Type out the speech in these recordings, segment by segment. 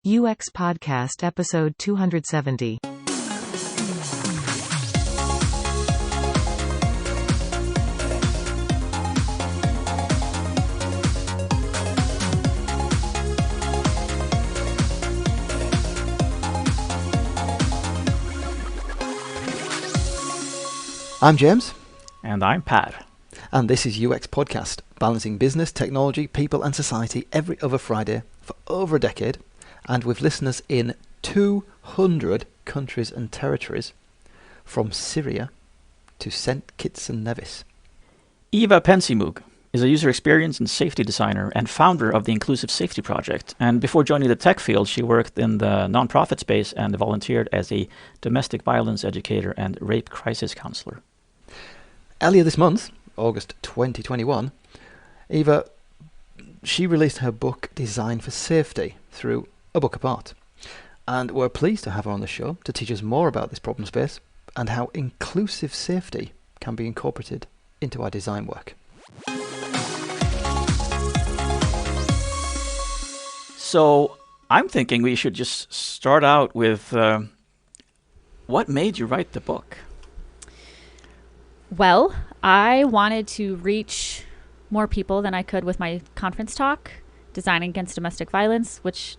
UX Podcast episode 270. I'm James. And I'm Pat. And this is UX Podcast, balancing business, technology, people and society every other Friday for over a decade, and with listeners in 200 countries and territories, from Syria to St. Kitts and Nevis. Eva PenzeyMoog is a user experience and safety designer and founder of the Inclusive Safety Project. And before joining the tech field, she worked in the nonprofit space and volunteered as a domestic violence educator and rape crisis counselor. Earlier this month, August 2021, Eva, she released her book Design for Safety through A Book Apart. And we're pleased to have her on the show to teach us more about this problem space and how inclusive safety can be incorporated into our design work. So I'm thinking we should just start out with what made you write the book? Well, I wanted to reach more people than I could with my conference talk, Designing Against Domestic Violence, which,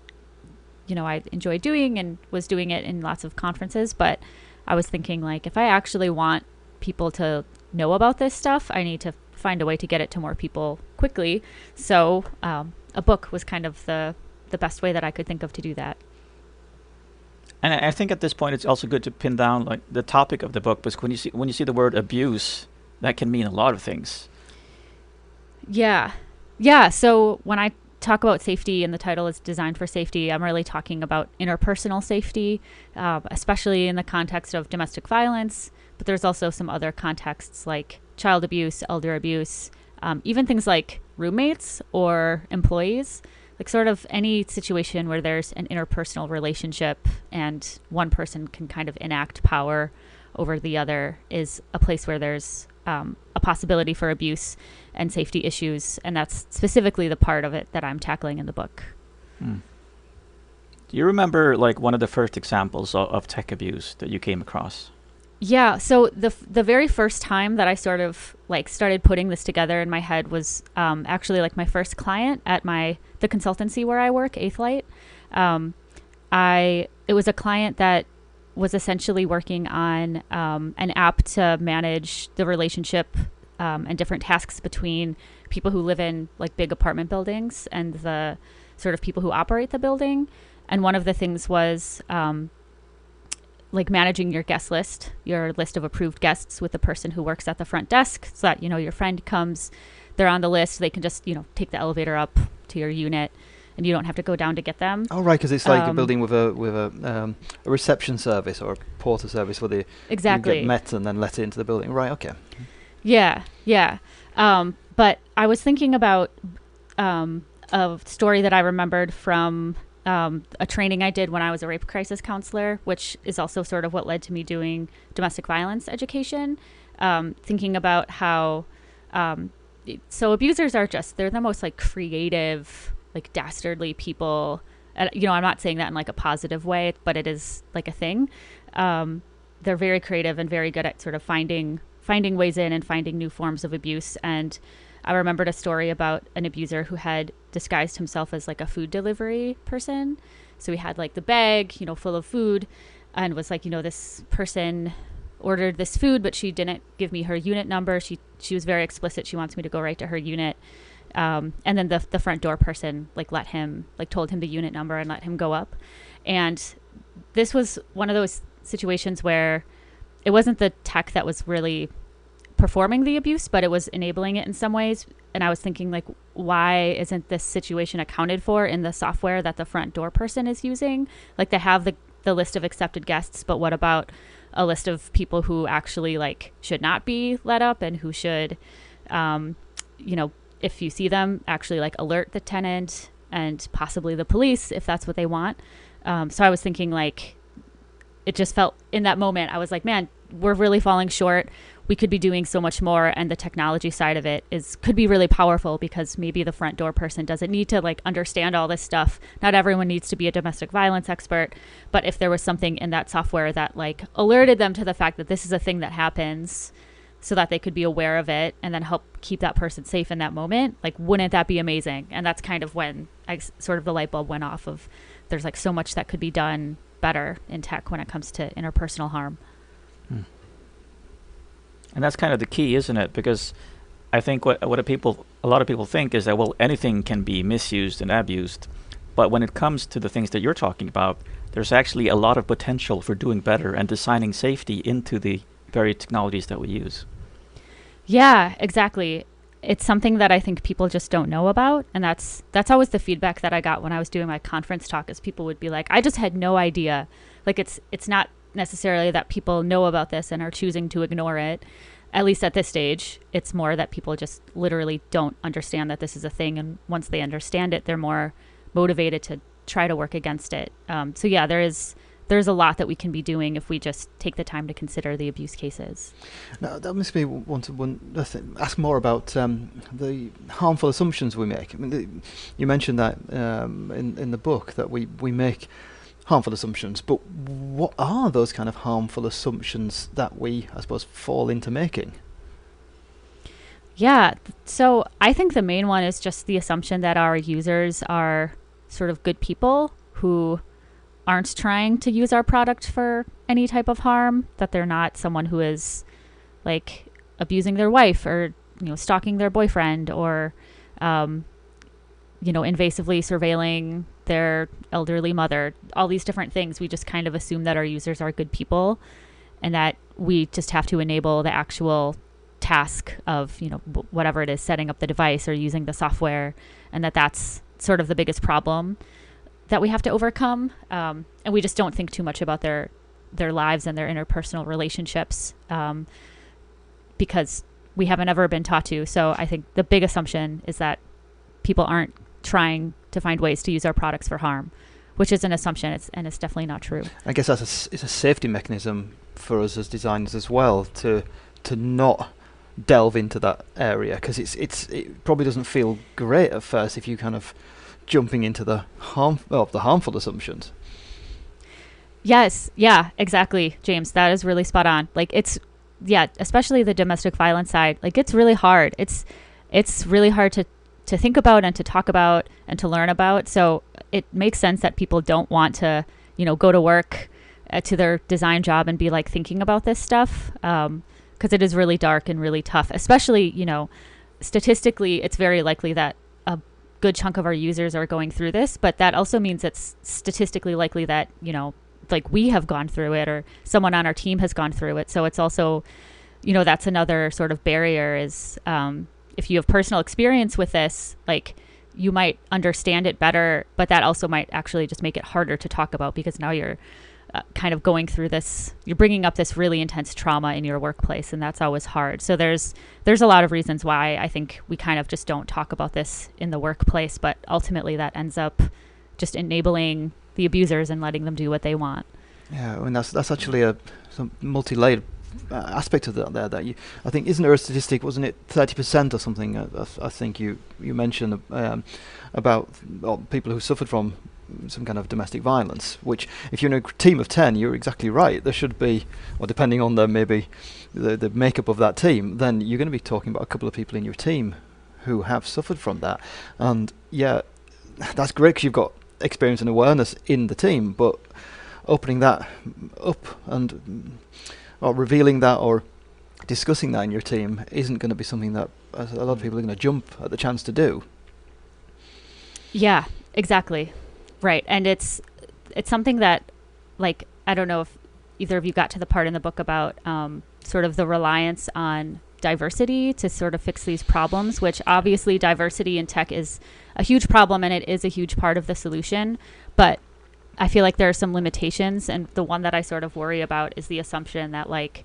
I enjoy doing and was doing it in lots of conferences. But I was thinking, if I actually want people to know about this stuff, I need to find a way to get it to more people quickly. So a book was kind of the best way that I could think of to do that. And I think at this point it's also good to pin down the topic of the book, because when you see the word abuse, that can mean a lot of things. Yeah. So when I talk about safety and the title is Designed for Safety, I'm really talking about interpersonal safety, especially in the context of domestic violence. But there's also some other contexts like child abuse, elder abuse, even things like roommates or employees. Sort of any situation where there's an interpersonal relationship and one person can kind of enact power over the other is a place where there's a possibility for abuse and safety issues. And that's specifically the part of it that I'm tackling in the book. Do you remember one of the first examples of tech abuse that you came across? Yeah, so the very first time that I sort of started putting this together in my head was actually my first client at the consultancy where I work, Eighth Light. It was a client that was essentially working on an app to manage the relationship and different tasks between people who live in big apartment buildings and the sort of people who operate the building. And one of the things was managing your guest list, your list of approved guests with the person who works at the front desk, so that, your friend comes, they're on the list, they can just, take the elevator up to your unit and you don't have to go down to get them. Oh, right, because it's a building with a reception service or a porter service where exactly. You get met and then let it into the building. Right, okay. Yeah. But I was thinking about a story that I remembered from a training I did when I was a rape crisis counselor, which is also sort of what led to me doing domestic violence education, thinking about how, so abusers are they're the most creative, dastardly people. I'm not saying that in a positive way, but it is a thing. They're very creative and very good at sort of finding ways in and finding new forms of abuse. And I remembered a story about an abuser who had disguised himself as a food delivery person. So he had the bag, full of food, and was this person ordered this food, but she didn't give me her unit number. She was very explicit. She wants me to go right to her unit. And then the front door person let him told him the unit number and let him go up. And this was one of those situations where it wasn't the tech that was really performing the abuse, but it was enabling it in some ways. And I was thinking why isn't this situation accounted for in the software that the front door person is using? They have the list of accepted guests, but what about a list of people who actually should not be let up and who should, if you see them, actually alert the tenant and possibly the police if that's what they want. So I was thinking it just felt in that moment, I was man, we're really falling short. We could be doing so much more, and the technology side of it could be really powerful, because maybe the front door person doesn't need to like understand all this stuff. Not everyone needs to be a domestic violence expert, but if there was something in that software that like alerted them to the fact that this is a thing that happens, so that they could be aware of it and then help keep that person safe in that moment, like wouldn't that be amazing? And that's kind of when sort of the light bulb went off of there's like so much that could be done better in tech when it comes to interpersonal harm. And that's kind of the key, isn't it? Because I think what a lot of people think is that, well, anything can be misused and abused. But when it comes to the things that you're talking about, there's actually a lot of potential for doing better and designing safety into the very technologies that we use. Yeah, exactly. It's something that I think people just don't know about. And that's always the feedback that I got when I was doing my conference talk, is people would be like, I just had no idea. Like it's not necessarily that people know about this and are choosing to ignore it. At least at this stage, it's more that people just literally don't understand that this is a thing. And once they understand it, they're more motivated to try to work against it. So yeah, there's a lot that we can be doing if we just take the time to consider the abuse cases. Now, that makes me want to ask more about the harmful assumptions we make. I mean, you mentioned that in the book that we make harmful assumptions, but what are those kind of harmful assumptions that we, I suppose, fall into making? Yeah, so I think the main one is just the assumption that our users are sort of good people who aren't trying to use our product for any type of harm, that they're not someone who is like abusing their wife or, stalking their boyfriend or, invasively surveilling their elderly mother, all these different things. We just kind of assume that our users are good people and that we just have to enable the actual task of, whatever it is, setting up the device or using the software, and that's sort of the biggest problem that we have to overcome. And we just don't think too much about their lives and their interpersonal relationships because we haven't ever been taught to. So I think the big assumption is that people aren't trying to find ways to use our products for harm, which is an assumption, and it's definitely not true. I guess it's a safety mechanism for us as designers as well to not delve into that area, because it probably doesn't feel great at first if you kind of jumping into the harmful assumptions. Yes, yeah, exactly, James. That is really spot on. Like especially the domestic violence side. Like it's really hard. It's really hard to think about and to talk about and to learn about. So it makes sense that people don't want to, go to work to their design job and be like thinking about this stuff, because it is really dark and really tough. Especially, statistically, it's very likely that a good chunk of our users are going through this, but that also means it's statistically likely that, like we have gone through it or someone on our team has gone through it. So it's also, that's another sort of barrier is, if you have personal experience with this, like you might understand it better, but that also might actually just make it harder to talk about, because now you're kind of going through this, you're bringing up this really intense trauma in your workplace, and that's always hard. So there's a lot of reasons why I think we kind of just don't talk about this in the workplace, but ultimately that ends up just enabling the abusers and letting them do what they want. Yeah, I mean that's actually some multi-layered aspect of that that I think, isn't there a statistic, wasn't it 30% or something, I think you mentioned about people who suffered from some kind of domestic violence, which if you're in a team of 10, you're exactly right, there should be, or depending on the makeup of that team, then you're going to be talking about a couple of people in your team who have suffered from that. And yeah, that's great because you've got experience and awareness in the team, but opening that up and or revealing that or discussing that in your team isn't going to be something that a lot of people are going to jump at the chance to do. Yeah, exactly. Right. And it's something that, like, I don't know if either of you got to the part in the book about sort of the reliance on diversity to sort of fix these problems, which obviously diversity in tech is a huge problem and it is a huge part of the solution. But I feel like there are some limitations, and the one that I sort of worry about is the assumption that, like,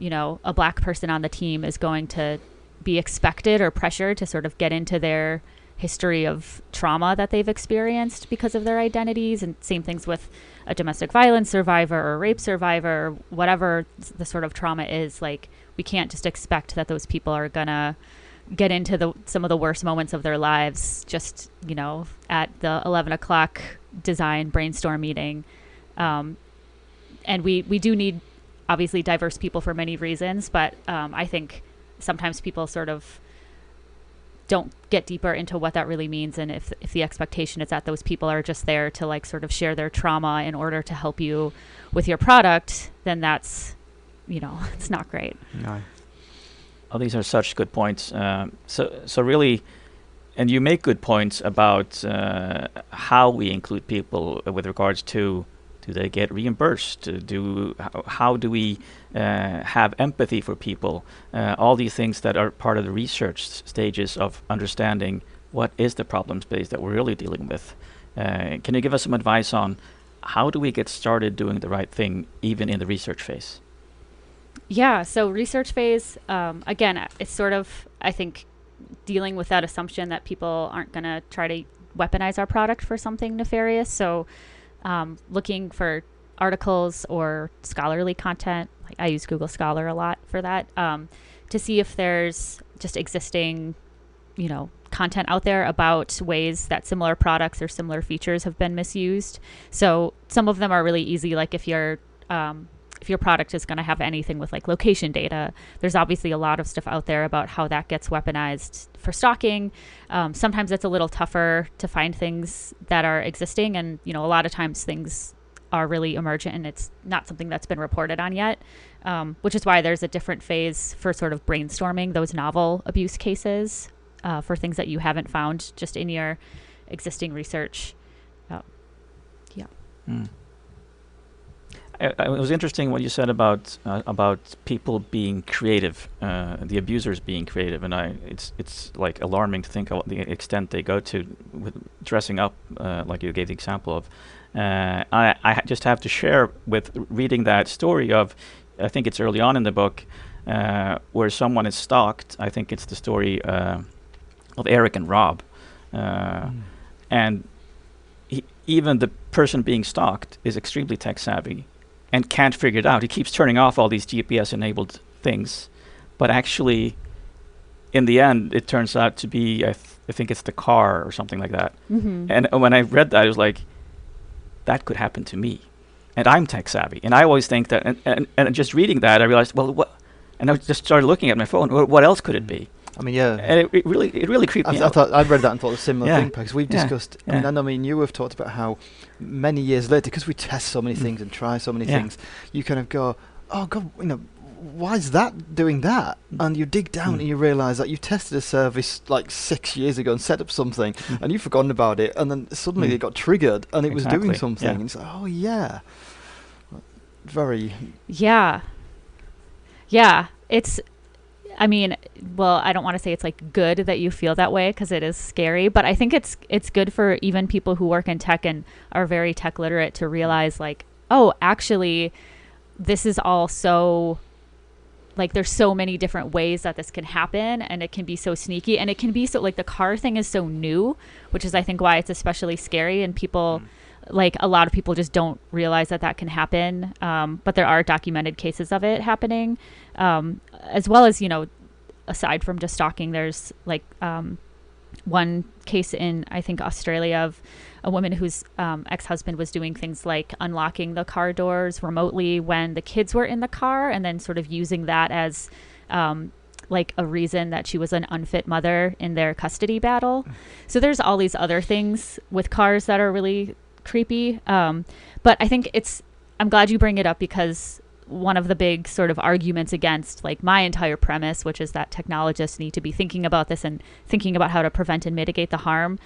a Black person on the team is going to be expected or pressured to sort of get into their history of trauma that they've experienced because of their identities. And same things with a domestic violence survivor or rape survivor, whatever the sort of trauma is. Like, we can't just expect that those people are gonna get into some of the worst moments of their lives just, at the 11 o'clock design brainstorm meeting. And we do need, obviously, diverse people for many reasons, but I think sometimes people sort of don't get deeper into what that really means. And if the expectation is that those people are just there to like sort of share their trauma in order to help you with your product, then that's, it's not great. No. Oh, these are such good points. So really, and you make good points about how we include people with regards to, do they get reimbursed? How do we have empathy for people? All these things that are part of the research stages of understanding what is the problem space that we're really dealing with. Can you give us some advice on how do we get started doing the right thing, even in the research phase? Yeah, so research phase, again, it's sort of, I think, dealing with that assumption that people aren't going to try to weaponize our product for something nefarious. So looking for articles or scholarly content, like I use Google Scholar a lot for that, to see if there's just existing, content out there about ways that similar products or similar features have been misused. So some of them are really easy, like if your product is going to have anything with like location data, there's obviously a lot of stuff out there about how that gets weaponized for stalking. Sometimes it's a little tougher to find things that are existing, and a lot of times things are really emergent and it's not something that's been reported on yet, which is why there's a different phase for sort of brainstorming those novel abuse cases for things that you haven't found just in your existing research. Yeah. Mm. It was interesting what you said about people being creative, the abusers being creative, and it's like alarming to think of the extent they go to with dressing up, like you gave the example of. I just have to share with reading that story of, I think it's early on in the book, where someone is stalked. I think it's the story of Eric and Rob, and even the person being stalked is extremely tech savvy and can't figure it out. He keeps turning off all these GPS-enabled things, but actually, in the end, it turns out to be, I think it's the car or something like that. Mm-hmm. And when I read that, I was like, that could happen to me. And I'm tech savvy. And I always think that, and just reading that, I realized, well, what? And I just started looking at my phone. What else could it be? I mean, yeah. And it really creeped me out. I read that and thought a similar thing, because we've discussed, I mean, you have talked about how many years later, because we test so many things and try so many things, you kind of go, oh God, why is that doing that? And you dig down and you realise that you tested a service like 6 years ago and set up something and you've forgotten about it, and then suddenly it got triggered and it was doing something. And it's like, oh yeah. Very... Yeah. It's... I mean, well, I don't want to say it's like good that you feel that way, because it is scary, but I think it's good for even people who work in tech and are very tech literate to realize, like, oh, actually, this is all so, like, there's so many different ways that this can happen, and it can be so sneaky, and it can be so, like, the car thing is so new, which is, I think, why it's especially scary, and people... Like, a lot of people just don't realize that can happen. But there are documented cases of it happening. As well as, aside from just stalking, there's like one case in, I think, Australia of a woman whose ex-husband was doing things like unlocking the car doors remotely when the kids were in the car, and then sort of using that as like a reason that she was an unfit mother in their custody battle. So there's all these other things with cars that are really creepy, but I think I'm glad you bring it up, because one of the big sort of arguments against like my entire premise, which is that technologists need to be thinking about this and thinking about how to prevent and mitigate the harm,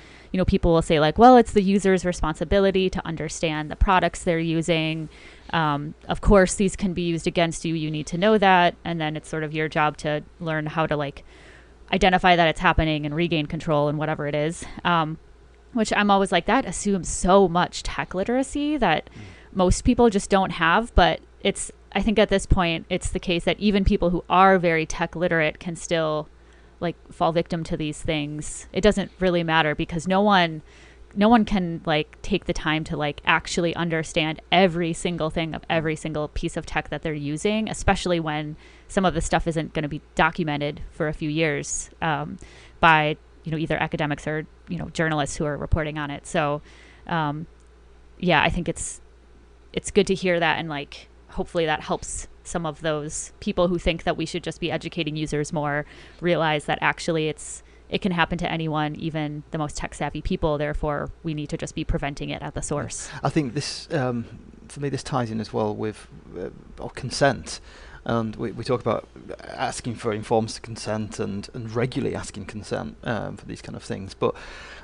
people will say like, well, it's the user's responsibility to understand the products they're using. Of course, these can be used against you. You need to know that, and then it's sort of your job to learn how to like identify that it's happening and regain control and whatever it is. Which I'm always like, that assumes so much tech literacy that most people just don't have. But I think at this point, it's the case that even people who are very tech literate can still like fall victim to these things, it doesn't really matter, because no one can like take the time to like actually understand every single thing of every single piece of tech that they're using, especially when some of the stuff isn't going to be documented for a few years by either academics or journalists who are reporting on it. So yeah, I think it's good to hear that, and like hopefully that helps some of those people who think that we should just be educating users more realize that actually it can happen to anyone, even the most tech savvy people. Therefore, we need to just be preventing it at the source. I think this, for me, this ties in as well with consent. And we talk about asking for informed consent and regularly asking consent for these kind of things. But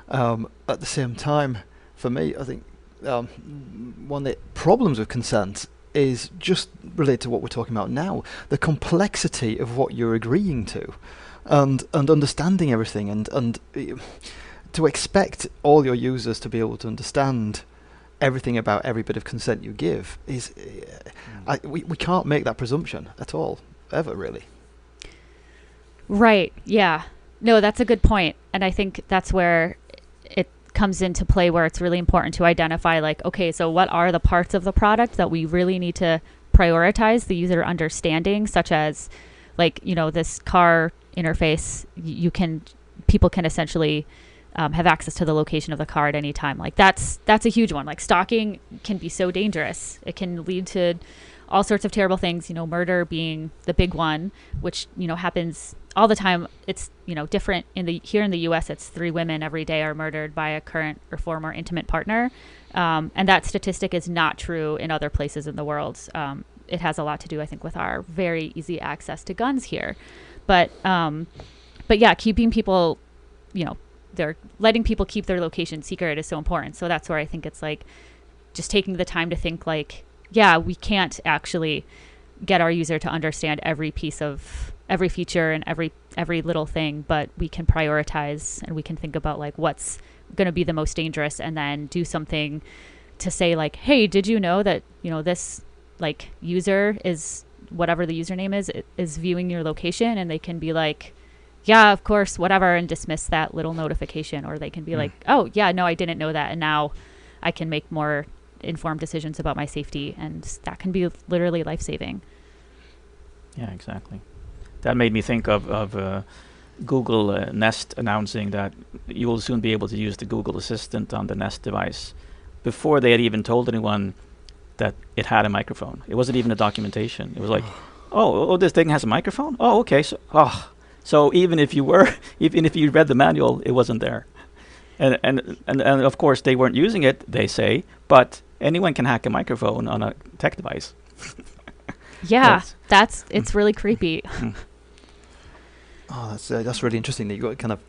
at the same time, for me, I think one of the problems with consent is just related to what we're talking about now, the complexity of what you're agreeing to. And understanding everything, and to expect all your users to be able to understand everything about every bit of consent you give is we can't make that presumption at all, ever, really. Right. Yeah. No, that's a good point. And I think that's where it comes into play, where it's really important to identify, like, okay, so what are the parts of the product that we really need to prioritize the user understanding, such as like, this car interface, people can essentially have access to the location of the car at any time. Like that's a huge one. Like stalking can be so dangerous. It can lead to all sorts of terrible things, murder being the big one, which, happens all the time. It's, different here in the US, it's 3 women every day are murdered by a current or former intimate partner. And that statistic is not true in other places in the world. It has a lot to do, I think, with our very easy access to guns here. But yeah, keeping people, they're letting people keep their location secret is so important. So that's where I think it's like just taking the time to think like, yeah, we can't actually get our user to understand every piece of every feature and every little thing, but we can prioritize and we can think about like what's going to be the most dangerous, and then do something to say like, hey, did you know that, this like user is whatever the username is viewing your location, and they can be like, yeah, of course, whatever, and dismiss that little notification. Or they can be like, oh yeah, no, I didn't know that, and now I can make more informed decisions about my safety, and that can be literally life-saving. Yeah, exactly. That made me think of Google Nest announcing that you will soon be able to use the Google Assistant on the Nest device, before they had even told anyone that it had a microphone. It wasn't even a documentation. It was like, oh, this thing has a microphone? Oh, okay. So even if you read the manual, it wasn't there. And of course they weren't using it, they say, but anyone can hack a microphone on a tech device. Yeah, it's really creepy. Oh, that's really interesting that you got kind of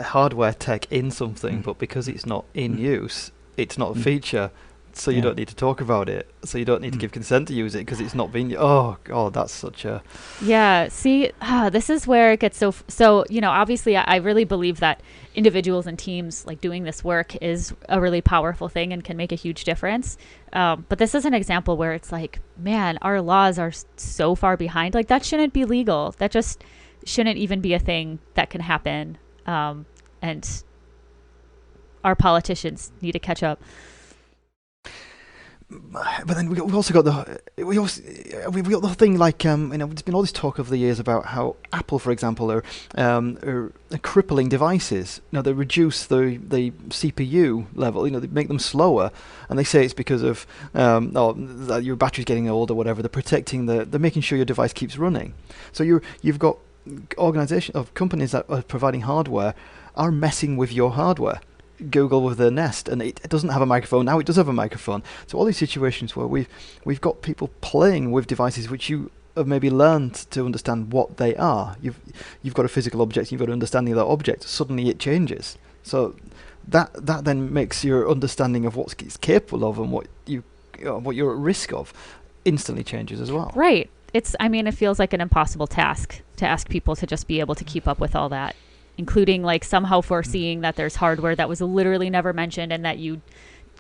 hardware tech in something, but because it's not in use, it's not a feature. So you don't need to talk about it. So you don't need to give consent to use it because it's not being. Oh God, that's such a. Yeah. See, this is where it gets so. Obviously, I really believe that individuals and teams like doing this work is a really powerful thing and can make a huge difference. But this is an example where it's like, man, our laws are so far behind. Like that shouldn't be legal. That just shouldn't even be a thing that can happen. And our politicians need to catch up. But then we also got the whole thing like there's been all this talk over the years about how Apple, for example, are crippling devices. They reduce the CPU level. They make them slower, and they say it's because of that your battery's getting old or whatever. They're protecting they're making sure your device keeps running. So you've got organization of companies that are providing hardware are messing with your hardware. Google with their Nest, and it doesn't have a microphone. Now it does have a microphone. So all these situations where we've got people playing with devices which you have maybe learned to understand what they are. You've got a physical object, you've got an understanding of that object. Suddenly it changes. So that then makes your understanding of what it's capable of and what you're at risk of instantly changes as well. Right. It feels like an impossible task to ask people to just be able to keep up with all that, including like somehow foreseeing that there's hardware that was literally never mentioned and that you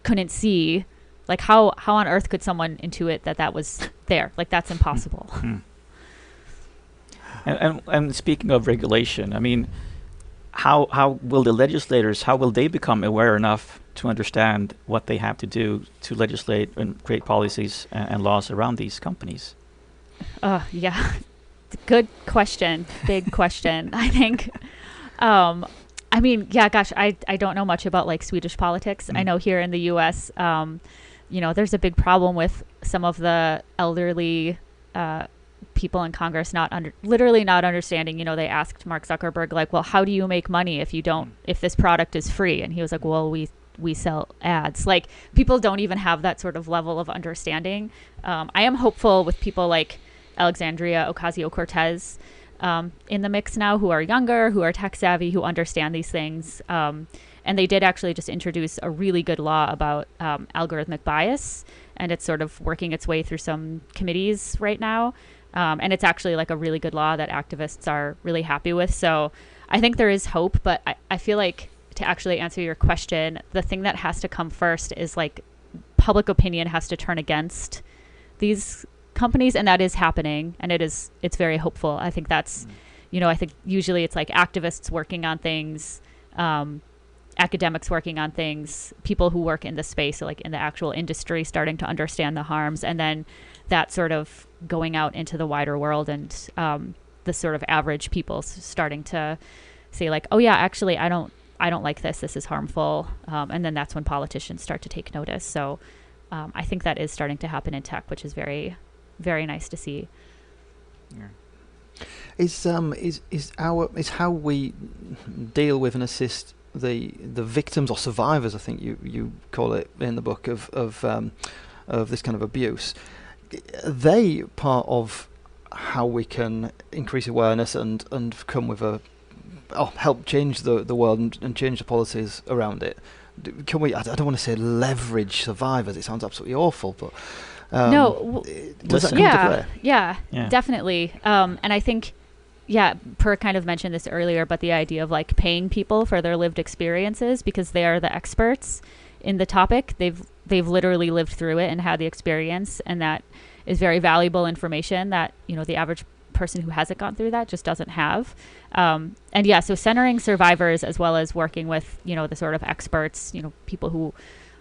couldn't see. Like how on earth could someone intuit that was there? Like that's impossible. And speaking of regulation, I mean, how will the legislators, how will they become aware enough to understand what they have to do to legislate and create policies and laws around these companies? Yeah, good question. Big question. I think. I mean, yeah, gosh, I don't know much about like Swedish politics. I know here in the U.S., there's a big problem with some of the elderly people in Congress literally not understanding. They asked Mark Zuckerberg, like, well, how do you make money if this product is free? And he was like, well, we sell ads. Like, people don't even have that sort of level of understanding. I am hopeful with people like Alexandria Ocasio-Cortez in the mix now, who are younger, who are tech savvy, who understand these things. And they did actually just introduce a really good law about algorithmic bias, and it's sort of working its way through some committees right now. And it's actually like a really good law that activists are really happy with. So I think there is hope, but I feel like, to actually answer your question, the thing that has to come first is like public opinion has to turn against these companies, and that is happening, and it's very hopeful. I think that's, I think usually it's like activists working on things, academics working on things, people who work in the space, so like in the actual industry, starting to understand the harms, and then that sort of going out into the wider world, and the sort of average people starting to say like, oh yeah, actually I don't like this is harmful, and then that's when politicians start to take notice. So I think that is starting to happen in tech, which is very, very nice to see. Yeah. Is how we deal with and assist the victims or survivors, I think you call it in the book, of this kind of abuse. Are they part of how we can increase awareness and come with help change the world and change the policies around it? Can we? I don't want to say leverage survivors. It sounds absolutely awful, but no. Does that come into play? Yeah, definitely. And I think, Per kind of mentioned this earlier, but the idea of like paying people for their lived experiences, because they are the experts in the topic. They've literally lived through it and had the experience, and that is very valuable information that the average person who hasn't gone through that just doesn't have. So centering survivors as well as working with the sort of experts, people who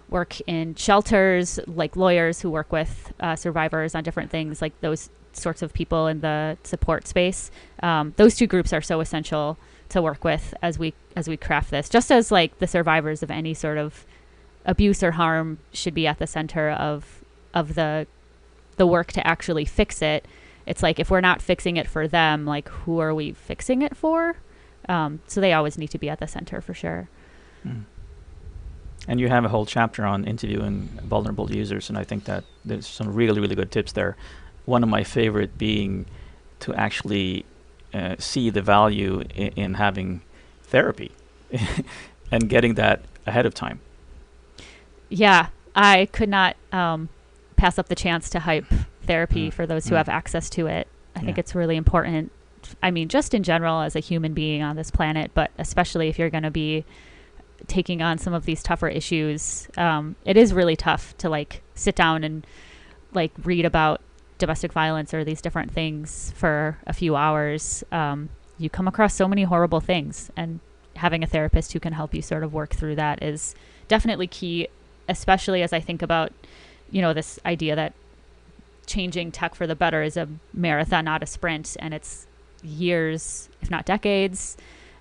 work in shelters, like lawyers who work with survivors on different things, like those sorts of people in the support space. Those two groups are so essential to work with as we craft this, just as like the survivors of any sort of abuse or harm should be at the center of the work to actually fix it. It's like, if we're not fixing it for them, like, who are we fixing it for? So they always need to be at the center, for sure. And you have a whole chapter on interviewing vulnerable users, and I think that there's some really, really good tips there. One of my favorite being to actually see the value in having therapy and getting that ahead of time. Yeah, I could not pass up the chance to hype therapy for those who have access to it. I think it's really important. I mean, just in general as a human being on this planet, but especially if you're going to be taking on some of these tougher issues, it is really tough to like sit down and like read about domestic violence or these different things for a few hours. You come across so many horrible things, and having a therapist who can help you sort of work through that is definitely key, especially as I think about, this idea that changing tech for the better is a marathon, not a sprint, and it's years, if not decades,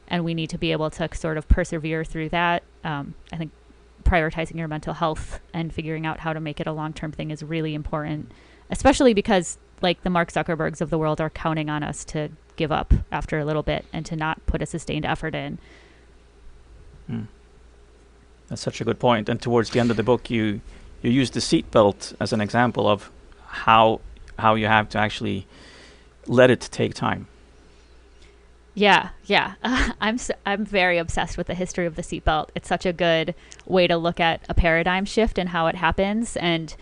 and we need to be able to sort of persevere through that. I think prioritizing your mental health and figuring out how to make it a long-term thing is really important, especially because like the Mark Zuckerbergs of the world are counting on us to give up after a little bit and to not put a sustained effort in. That's such a good point. And towards the end of the book, you use the seatbelt as an example of how you have to actually let it take time. Yeah. I'm very obsessed with the history of the seatbelt. It's such a good way to look at a paradigm shift and how it happens, and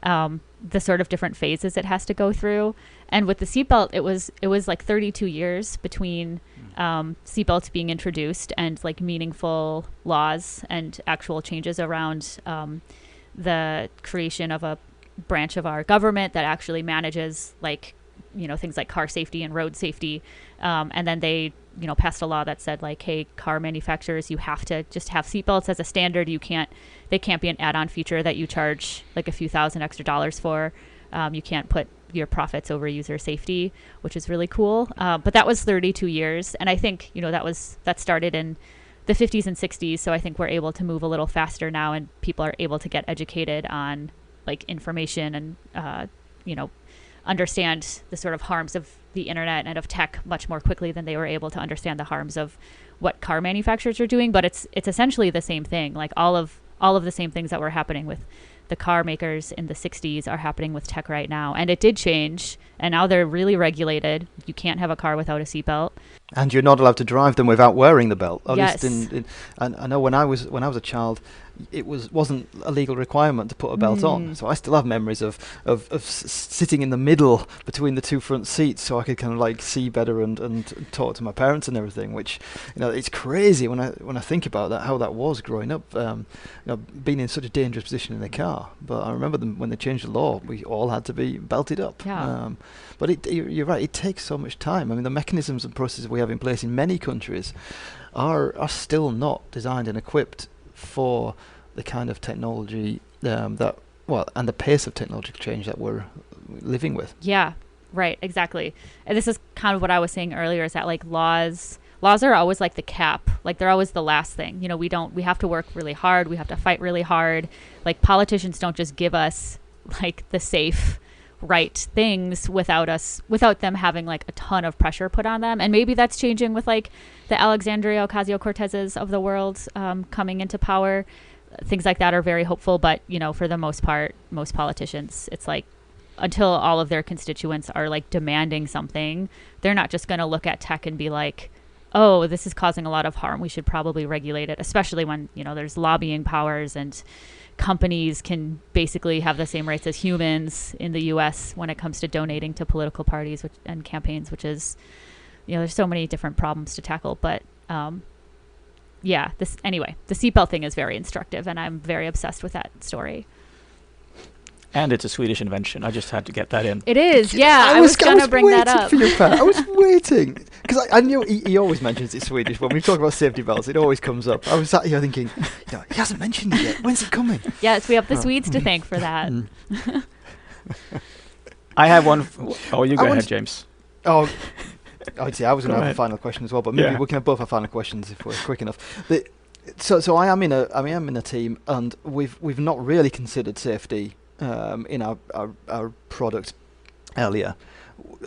the sort of different phases it has to go through. And with the seatbelt, it was like 32 years between seatbelts being introduced and like meaningful laws and actual changes around the creation of a branch of our government that actually manages like things like car safety and road safety. And then they, passed a law that said like, hey, car manufacturers, you have to just have seatbelts as a standard. They can't be an add-on feature that you charge like a few $1,000 extra for. You can't put your profits over user safety, which is really cool. But that was 32 years. And I think, that started in the 50s and 60s. So I think we're able to move a little faster now, and people are able to get educated on like information and, understand the sort of harms of the internet and of tech much more quickly than they were able to understand the harms of what car manufacturers are doing. But it's essentially the same thing. Like all of the same things that were happening with the car makers in the 60s are happening with tech right now. And it did change. And now they're really regulated. You can't have a car without a seatbelt. And you're not allowed to drive them without wearing the belt. At yes. least and I know when I was a child, it wasn't a legal requirement to put a belt on. So I still have memories of sitting in the middle between the two front seats so I could kind of like see better and talk to my parents and everything, which, it's crazy when I think about that, how that was growing up, being in such a dangerous position in the car. But I remember when they changed the law, we all had to be belted up. Yeah. But you're right, it takes so much time. I mean, the mechanisms and processes we have in place in many countries are still not designed and equipped for the kind of technology and the pace of technological change that we're living with. Yeah, right, exactly. And this is kind of what I was saying earlier, is that like laws are always like the cap. Like they're always the last thing. We have to work really hard. We have to fight really hard. Like politicians don't just give us like the safe, right things without them having like a ton of pressure put on them. And maybe that's changing with like the Alexandria Ocasio-Cortezes of the world coming into power. Things like that are very hopeful, but for the most part, most politicians, it's like until all of their constituents are like demanding something, they're not just going to look at tech and be like, oh, this is causing a lot of harm, we should probably regulate it, especially when there's lobbying powers and companies can basically have the same rights as humans in the US when it comes to donating to political parties and campaigns, which is, there's so many different problems to tackle. But the seatbelt thing is very instructive, and I'm very obsessed with that story. And it's a Swedish invention. I just had to get that in. It is, yeah. I was going to bring that up. I was waiting. Because I knew he always mentions it's Swedish. When we talk about safety belts, it always comes up. I was sat here thinking, he hasn't mentioned it yet. When's it coming? Yes, we have the Swedes to thank for that. I have one. You go ahead, James. I'd say I was going to have a final question as well, but maybe we can have both our final questions if we're quick enough. So I am in a team, and we've not really considered safety in our product earlier.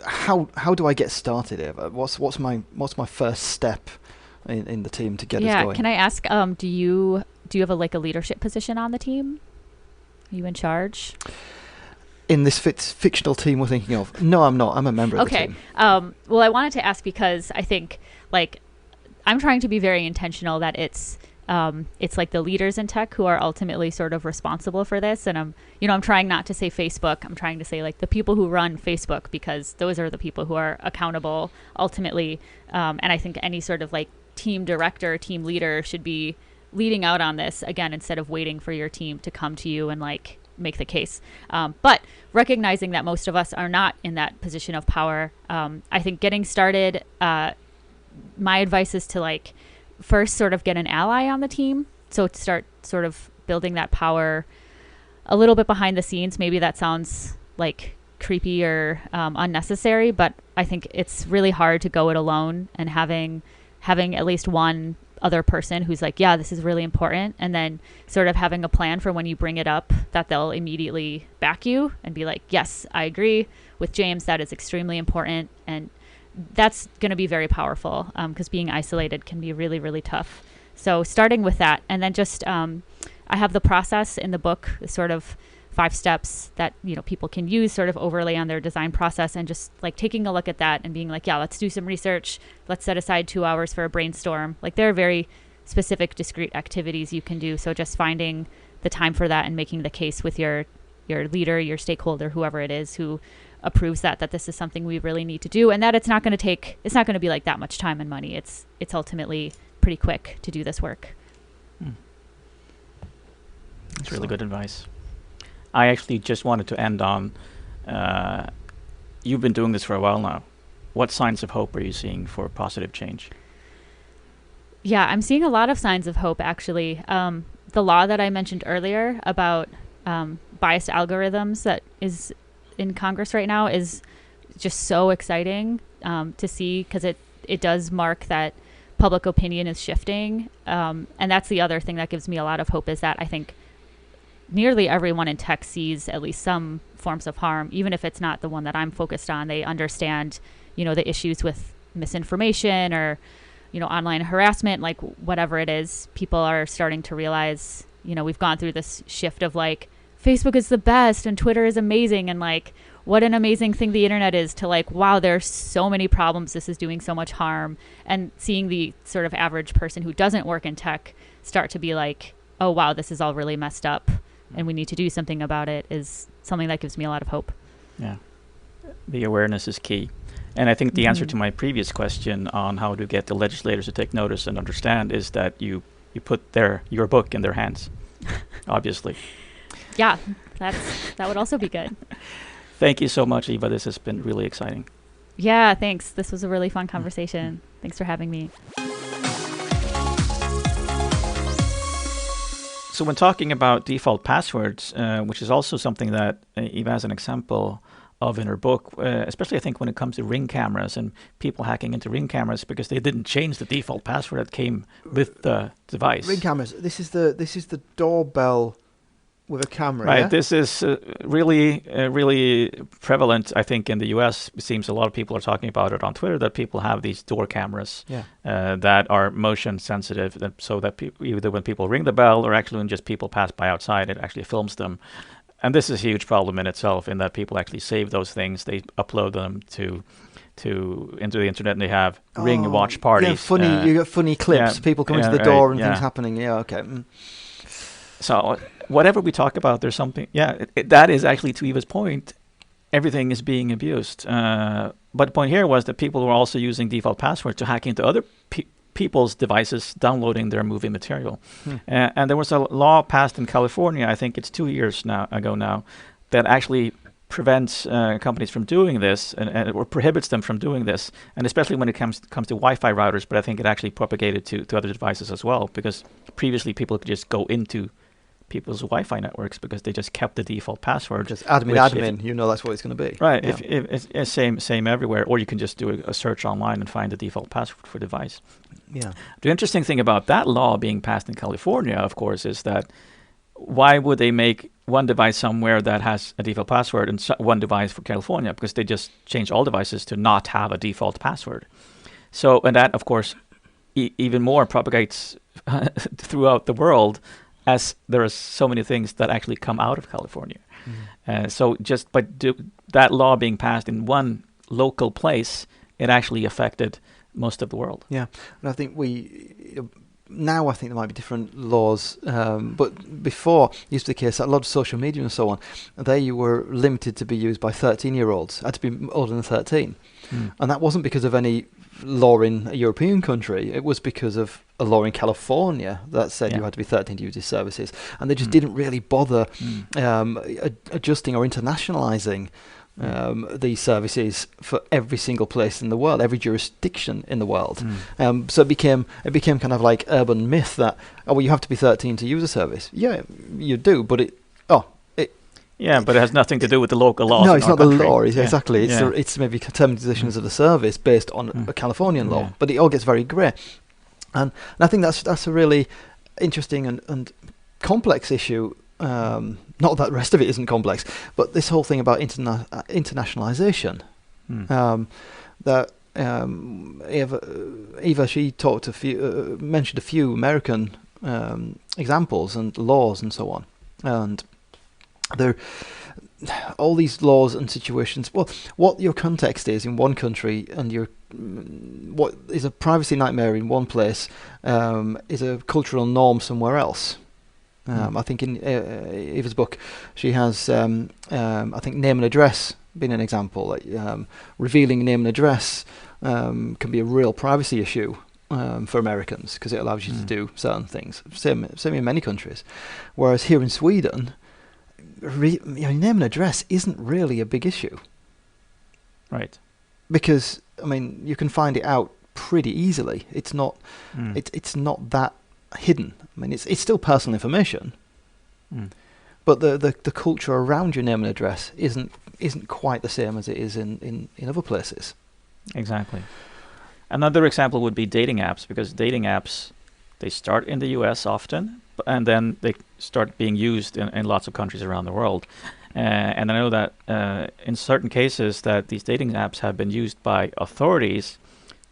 How do I get started, Eva? What's my first step in the team to get us going? Can I ask? Do you have a leadership position on the team? Are you in charge? In this fictional team we're thinking of? No, I'm not. I'm a member of the team. Well, I wanted to ask because I think I'm trying to be very intentional that it's like the leaders in tech who are ultimately sort of responsible for this. And I'm trying not to say Facebook. I'm trying to say like the people who run Facebook, because those are the people who are accountable ultimately. And I think any sort of like team director, team leader should be leading out on this again, instead of waiting for your team to come to you and like make the case. But recognizing that most of us are not in that position of power, I think getting started, my advice is to like first sort of get an ally on the team. So to start sort of building that power a little bit behind the scenes. Maybe that sounds like creepy or unnecessary, but I think it's really hard to go it alone, and having at least one other person who's like, yeah, this is really important, and then sort of having a plan for when you bring it up that they'll immediately back you and be like, yes, I agree with James, that is extremely important. And that's going to be very powerful, because being isolated can be really, really tough. So starting with that, and then just I have the process in the book, sort of 5 steps that people can use, sort of overlay on their design process, and just like taking a look at that and being like, yeah, let's do some research. Let's set aside 2 hours for a brainstorm. Like there are very specific, discrete activities you can do. So just finding the time for that and making the case with your leader, your stakeholder, whoever it is who approves that this is something we really need to do, and that it's not going to be like that much time and money. It's ultimately pretty quick to do this work. That's really good advice. I actually just wanted to end on you've been doing this for a while now. What signs of hope are you seeing for positive change? Yeah, I'm seeing a lot of signs of hope, actually. The law that I mentioned earlier about biased algorithms that is in Congress right now is just so exciting to see, because it does mark that public opinion is shifting. And that's the other thing that gives me a lot of hope, is that I think nearly everyone in tech sees at least some forms of harm, even if it's not the one that I'm focused on. They understand, the issues with misinformation or, online harassment, like whatever it is. People are starting to realize, we've gone through this shift of like, Facebook is the best and Twitter is amazing, and like, what an amazing thing the internet is, to like, wow, there's so many problems, this is doing so much harm. And seeing the sort of average person who doesn't work in tech start to be like, oh wow, this is all really messed up and we need to do something about it, is something that gives me a lot of hope. Yeah. The awareness is key. And I think the answer to my previous question on how to get the legislators to take notice and understand is that you put your book in their hands, obviously. Yeah, that would also be good. Thank you so much, Eva. This has been really exciting. Yeah, thanks. This was a really fun conversation. Thanks for having me. So when talking about default passwords, which is also something that Eva has an example of in her book, especially I think when it comes to Ring cameras and people hacking into Ring cameras because they didn't change the default password that came with the device. Ring cameras. This is the doorbell with a camera. Right. Yeah? This is really prevalent, I think, in the US. It seems a lot of people are talking about it on Twitter, that people have these door cameras that are motion sensitive, so that either when people ring the bell or actually when just people pass by outside, it actually films them. And this is a huge problem in itself, in that people actually save those things. They upload them into the internet, and they have Ring watch parties. Yeah, you get funny clips. People coming to the door and things happening. Yeah, okay. So whatever we talk about, there's something. Yeah, that is actually, to Eva's point, everything is being abused. But the point here was that people were also using default passwords to hack into other people's devices, downloading their movie material. And there was a law passed in California, I think it's 2 years ago now, that actually prevents companies from doing this, or prohibits them from doing this, and especially when it comes to Wi-Fi routers. But I think it actually propagated to other devices as well, because previously people could just go into people's Wi-Fi networks because they just kept the default password. Just admin, that's what it's going to be. Right. Yeah. If it's same everywhere, or you can just do a search online and find the default password for device. Yeah. The interesting thing about that law being passed in California, of course, is that why would they make one device somewhere that has a default password and one device for California? Because they just changed all devices to not have a default password. So, and that, of course, even more propagates throughout the world, as there are so many things that actually come out of California. So just by that law being passed in one local place, it actually affected most of the world. Yeah, and I think now I think there might be different laws, but before it used to be the case that a lot of social media and so on, they were limited to be used by 13-year-olds, had to be older than 13. And that wasn't because of any law in a European country, it was because of a law in California that said you had to be 13 to use these services, and they just didn't really bother adjusting or internationalizing these services for every single place in the world, every jurisdiction in the world. So it became kind of like urban myth that you have to be 13 to use a service. Yeah, you do, but but it has nothing to do with the local laws. No, it's not country. The law. Exactly. It's maybe terms and conditions of the service based on a Californian law, but it all gets very grey. And I think that's a really interesting and complex issue. Not that the rest of it isn't complex, but this whole thing about internationalization. That Eva, she mentioned a few American examples and laws and so on, and there all these laws and situations. Well, what your context is in one country and what is a privacy nightmare in one place is a cultural norm somewhere else. I think in Eva's book, she has, I think, name and address being an example. Like, revealing name and address can be a real privacy issue for Americans because it allows you to do certain things. Same in many countries. Whereas here in Sweden, name and address isn't really a big issue. Right. Because I mean, you can find it out pretty easily. It's not it's not that hidden. I mean, it's still personal information, but the culture around your name and address isn't quite the same as it is in other places. Exactly. Another example would be dating apps, because dating apps, they start in the US often, and then they start being used in lots of countries around the world. And I know that in certain cases that these dating apps have been used by authorities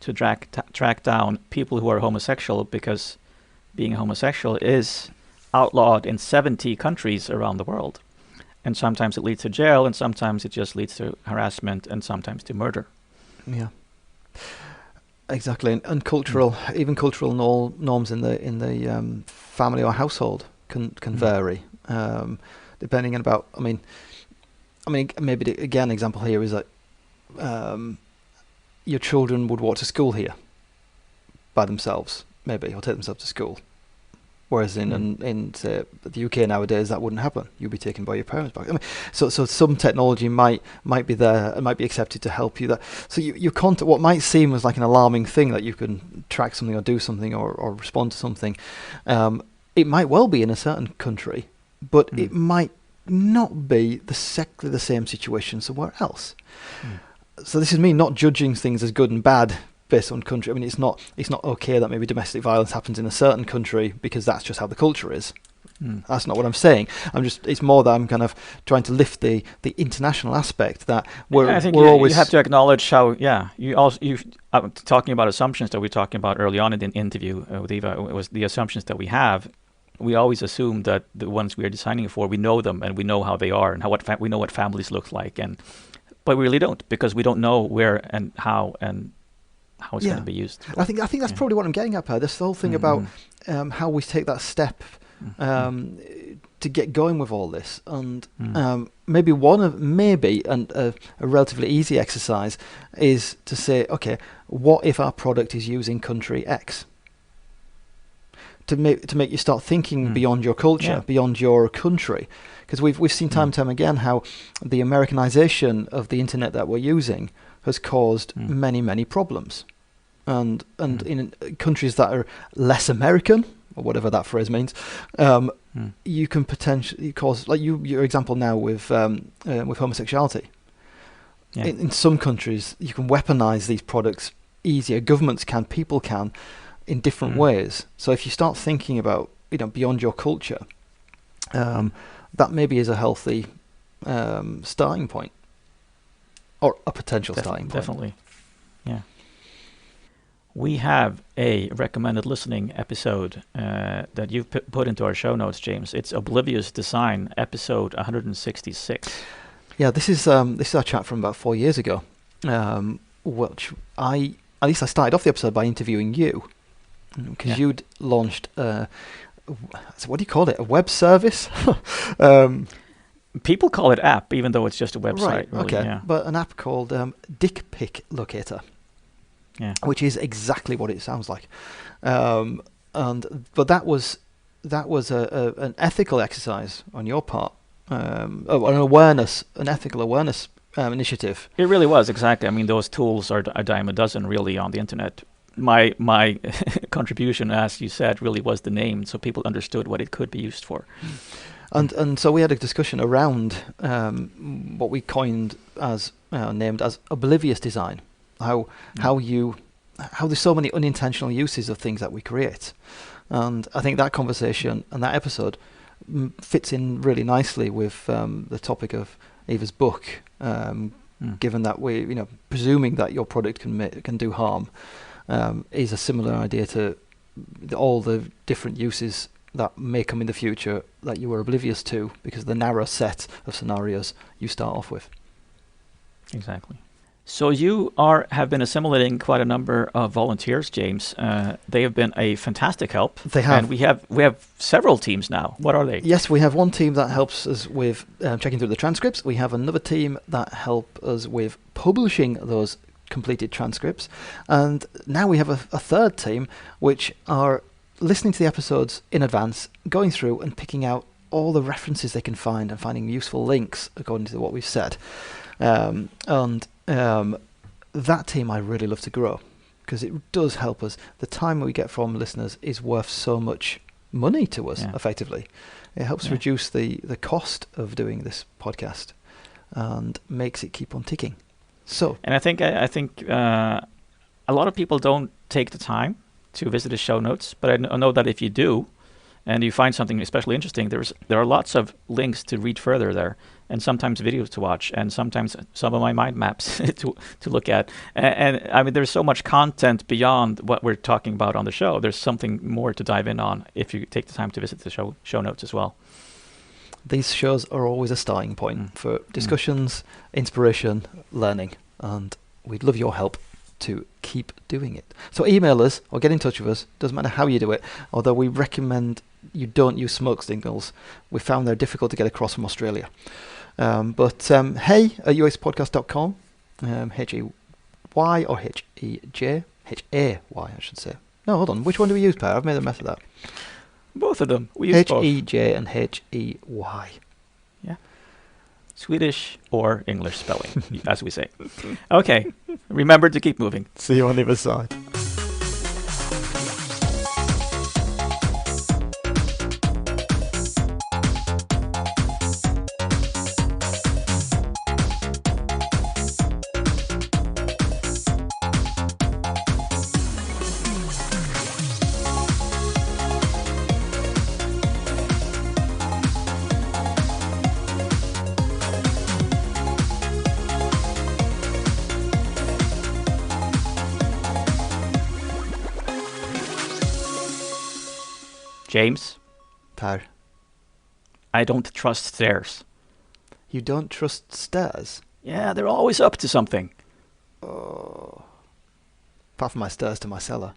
to track down people who are homosexual, because being homosexual is outlawed in 70 countries around the world. And sometimes it leads to jail, and sometimes it just leads to harassment, and sometimes to murder. Yeah, exactly. And cultural, even cultural norms in the family or household can vary, depending on about. I mean, maybe again, example here is that your children would walk to school here by themselves, maybe, or take themselves to school. Whereas in say, the UK nowadays, that wouldn't happen. You'd be taken by your parents back. I mean, so some technology might be there and might be accepted to help you. So you what might seem as like an alarming thing, that you can track something or do something or respond to something, it might well be in a certain country, but it might not be exactly the same situation somewhere else. So this is me not judging things as good and bad based on country. I mean, it's not okay that maybe domestic violence happens in a certain country because that's just how the culture is. That's not what I'm saying. It's more that I'm kind of trying to lift the international aspect, that I think you have to acknowledge how. Yeah, you talking about assumptions that we were talking about early on in the interview with Eva. It was the assumptions that we have. We always assume that the ones we are designing for, we know them and we know how they are and we know what families look like, but we really don't, because we don't know where and how it's going to be used. I think that's probably what I'm getting at, Per. This whole thing about how we take that step to get going with all this, and maybe a relatively easy exercise is to say, okay, what if our product is using country X? To make you start thinking beyond your culture, beyond your country, because we've seen time and time again how the Americanization of the internet that we're using has caused many problems, and in countries that are less American, or whatever that phrase means, you can potentially cause, like your example now with homosexuality. In some countries, you can weaponize these products easier. Governments can, people can, in different ways. So if you start thinking about beyond your culture, that maybe is a healthy starting point, or a potential starting point. Definitely, yeah. We have a recommended listening episode that you've put into our show notes, James. It's Oblivious Design, episode 166. Yeah, this is our chat from about 4 years ago, which I started off the episode by interviewing you, because you'd launched so what do you call it? A web service? People call it app, even though it's just a website. Right. Really, okay. Yeah. But an app called Dick Pic Locator. Yeah. Which is exactly what it sounds like. But that was an ethical exercise on your part, an ethical awareness initiative. It really was, exactly. I mean, those tools are a dime a dozen, really, on the internet. My contribution, as you said, really was the name, so people understood what it could be used for. And so we had a discussion around what we coined as named as oblivious design. How there's so many unintentional uses of things that we create, and I think that conversation and that episode fits in really nicely with the topic of Eva's book. Given that we, presuming that your product can do harm, is a similar idea to all the different uses that may come in the future that you were oblivious to because of the narrow set of scenarios you start off with. Exactly. So you have been assimilating quite a number of volunteers, James. They have been a fantastic help. They have. And we have several teams now. What are they? Yes, we have one team that helps us with checking through the transcripts. We have another team that help us with publishing those completed transcripts. And now we have a third team which are listening to the episodes in advance, going through and picking out all the references they can find and finding useful links according to what we've said. And that team I really love to grow, because it does help us. The time we get from listeners is worth so much money to us, effectively. It helps reduce the cost of doing this podcast and makes it keep on ticking. So, and I think a lot of people don't take the time to visit the show notes, but I know that if you do, and you find something especially interesting, there are lots of links to read further there, and sometimes videos to watch, and sometimes some of my mind maps to look at. And I mean, there's so much content beyond what we're talking about on the show. There's something more to dive in on if you take the time to visit the show notes as well. These shows are always a starting point for discussions, inspiration, learning, and we'd love your help to keep doing it. So email us or get in touch with us. Doesn't matter how you do it, although we recommend you don't use smoke signals. We found they're difficult to get across from Australia. Hey@uxpodcast.com, H-E-Y or H-E-J? H-A-Y, I should say. No, hold on. Which one do we use, Per? I've made a mess of that. Both of them. We use both. H-E-J and H-E-Y. Yeah. Swedish or English spelling, as we say. Okay. Remember to keep moving. See you on the other side. James? Per? I don't trust stairs. You don't trust stairs? Yeah, they're always up to something. Oh. Apart from my stairs to my cellar.